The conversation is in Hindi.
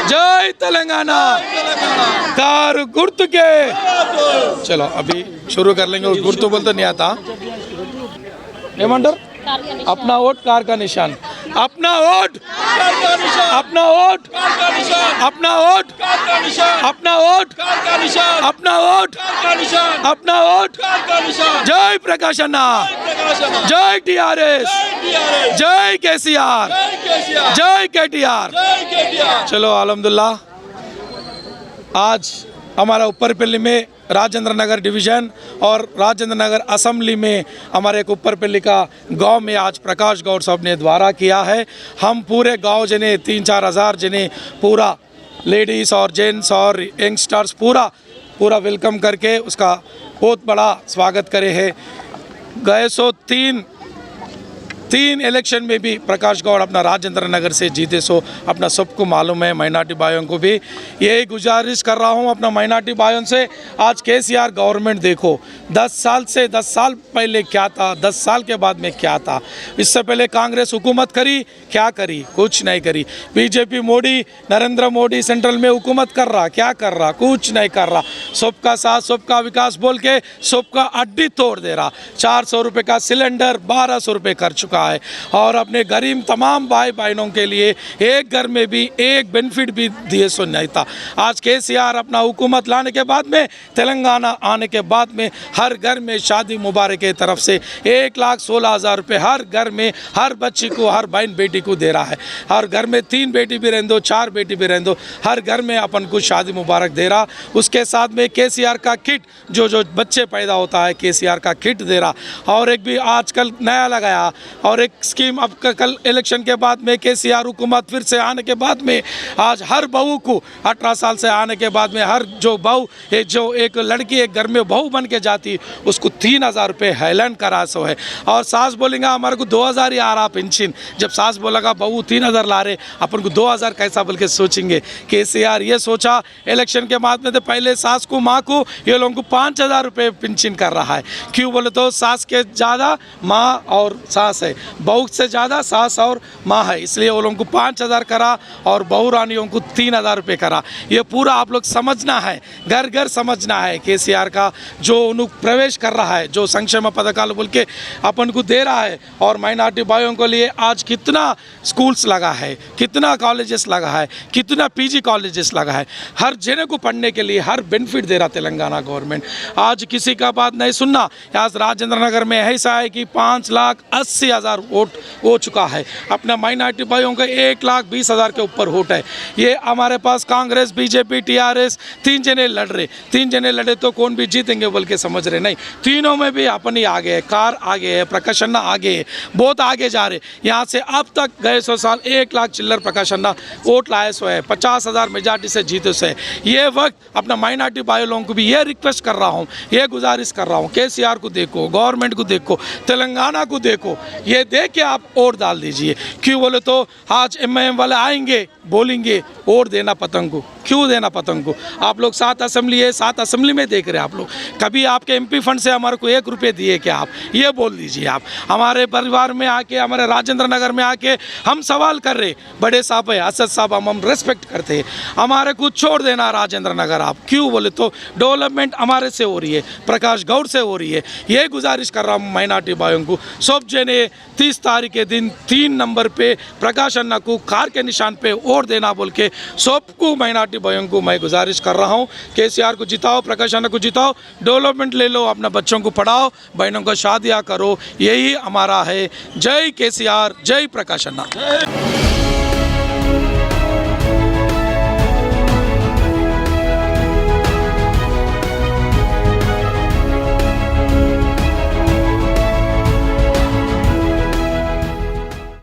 जय तेलंगाना। कार गुर्तु के। चलो अभी शुरू कर लेंगे। गुर्तु बोलते नहीं आता। एमंटर अपना वोट कार का निशान। अपना वोट, अपना वोट, अपना वोट, अपना वोट, अपना वोट, अपना वोट। जय प्रकाश अन्ना, जय टीआरएस, जय केसीआर, जय केटीआर। चलो अल्हम्दुलिल्लाह। आज हमारा ऊपरपल्ली में राजेंद्र नगर डिवीज़न और राजेंद्र नगर असेंबली में हमारे एक ऊपरपल्ली का गांव में आज प्रकाश गौड़ साहब ने द्वारा किया है। हम पूरे गांव जने 3-4 हज़ार जने पूरा लेडीज़ और जेंट्स और यंगस्टर्स पूरा वेलकम करके उसका बहुत बड़ा स्वागत करे है। गए सो तीन इलेक्शन में भी प्रकाश गौड़ अपना राजेंद्र नगर से जीते। सो अपना सबको मालूम है, माइनॉरिटी भाइयों को भी यही गुजारिश कर रहा हूं अपना माइनॉरिटी भाइयों से। आज केसीआर गवर्नमेंट देखो 10 साल पहले क्या था, 10 साल के बाद में क्या था। इससे पहले कांग्रेस हुकूमत करी, क्या करी? कुछ नहीं करी। बीजेपी मोदी, नरेंद्र मोदी सेंट्रल में हुकूमत कर रहा, क्या कर रहा? कुछ नहीं कर रहा। सबका साथ सबका विकास बोल के सबका अड्डी तोड़ दे रहा। 400 रुपये का सिलेंडर 1200 रुपये कर चुका है और अपने गरीब तमाम भाई बहनों के लिए एक घर में भी एक बेनिफिट भी दिए सो नहीं था। आज केसीआर अपना हुकूमत लाने के बाद में, तेलंगाना आने के बाद में हर घर में शादी मुबारक की तरफ से 1,16,000 रुपये हर घर में हर बच्ची को, हर बहन बेटी को दे रहा है। हर घर में 3 बेटी भी रहने दो, 4 बेटी भी रहने दो, हर घर में अपन को शादी मुबारक दे रहा। उसके साथ में केसीआर का किट, जो बच्चे पैदा होता है केसीआर का किट दे रहा। और एक भी आजकल नया लगाया और एक स्कीम अब कल इलेक्शन के बाद में केसीआर हुकूमत फिर से आने के बाद में आज हर बहू को 18 साल से आने के बाद में हर जो बहू, जो एक लड़की एक घर में बहू बन के जाती उसको 3,000 रुपये हेलन करा सो है। और सास बोलेंगे हमारे को 2,000 ही आ रहा पेंशन। जब सास बोलेगा बहू 3,000 ला रहे, अपन को 2,000 कैसा बोल के सोचेंगे। केसीआर ये सोचा इलेक्शन के बाद में तो पहले सास को माँ को ये लोगों को 5,000 रुपये पेंशन कर रहा है। क्यों बोले तो सास के ज़्यादा माँ और सास है, बहू से ज़्यादा सास और माँ है, इसलिए वो लोगों को 5,000 करा और बहू रानियों को 3,000 रुपये करा। ये पूरा आप लोग समझना है, घर घर समझना है। केसीआर का जो उन्हें प्रवेश कर रहा है, जो संक्षेम पदकाल बोल के अपन को दे रहा है। और माइनॉरिटी भाइयों के लिए आज कितना स्कूल्स लगा है, कितना कॉलेजेस लगा है, कितना पीजी कॉलेजेस लगा है, हर जने को पढ़ने के लिए हर बेनिफिट दे रहा तेलंगाना गवर्नमेंट। आज किसी का बात नहीं सुनना। आज राजेंद्र नगर में ऐसा है कि 5,80,000 वोट हो चुका है। अपना माइनॉरिटी भाइयों का 1,20,000 के ऊपर वोट है। ये हमारे पास कांग्रेस, बीजेपी, टीआरएस 3 जने लड़ रहे। 3 जने लड़े तो कौन भी जीतेंगे बोल के समझ रहे नहीं। तीनों में भी अपन ही आगे है, कार आगे है, प्रकाश अन्ना आगे है, बहुत आगे जा रहे। यहाँ से अब तक गए 100 साल 1 लाख चिल्लर प्रकाश अन्ना वोट लाए सो है, 50,000 मेजॉरिटी से जीते सो है। ये वक्त अपना माइनॉरिटी भाई लोगों को भी ये रिक्वेस्ट कर रहा हूँ, ये गुजारिश कर रहा हूँ, केसीआर को देखो, गवर्नमेंट को देखो, तेलंगाना को देखो, ये देख के आप वोट डाल दीजिए। क्यों बोले तो आज एमआईएम वाले आएंगे बोलेंगे वोट देना पतंग को। क्यों देना पतंग को? आप लोग 7 असेंबली है, 7 असेंबली में देख रहे हैं आप लोग। कभी आपके एमपी फंड से हमारे को 1 रुपये दिए क्या? आप ये बोल दीजिए। आप हमारे परिवार में आके, हमारे राजेंद्र नगर में आके हम सवाल कर रहे, बड़े साहब है असद साहब, हम रेस्पेक्ट करते हैं, हमारे को छोड़ देना राजेंद्र नगर आप। क्यों बोले तो डेवलपमेंट हमारे से हो रही है, प्रकाश गौड़ से हो रही है। ये गुजारिश कर रहा हूँ माइनॉरिटी भाइयों को, सब जने 30 तारीख के दिन 3 नंबर पे प्रकाश अन्ना को कार के निशान पे वोट देना बोल के सबको माइनॉरिटी भाइयों को मैं गुजारिश कर रहा हूँ। केसीआर को जिताओ, प्रकाश अन्ना को जिताओ, डेवलपमेंट ले लो, अपना बच्चों को पढ़ाओ, बहनों को शादियाँ करो, यही हमारा है। जय केसीआर, जय प्रकाश अन्ना।